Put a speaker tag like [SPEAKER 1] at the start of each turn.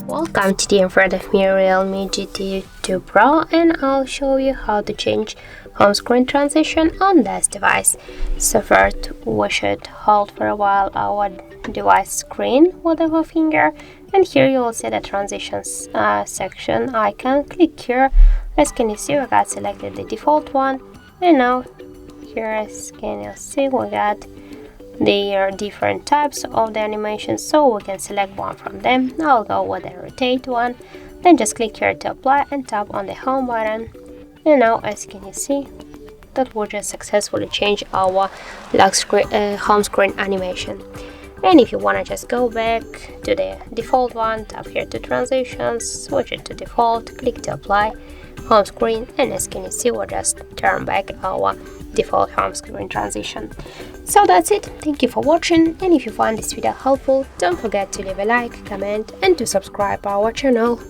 [SPEAKER 1] Welcome, today in front of me Realme GT 2 Pro, and I'll show you how to change home screen transition on this device. So first we should hold for a while our device screen with our finger, and here you will see the transitions section icon. Click here. As can you see, we got selected the default one, and now here as can you see we got there are different types of the animations, so we can select one from them. I'll go with the rotate one, then just click here to apply and tap on the home button. And now as can you see that we just successfully change our home screen animation. And if you want to just go back to the default one, tap here to transitions, switch it to default, click to apply home screen, and as can you see we'll just turn back our default home screen transition. So that's it. Thank you for watching, and if you find this video helpful, don't forget to leave a like, comment and to subscribe our channel.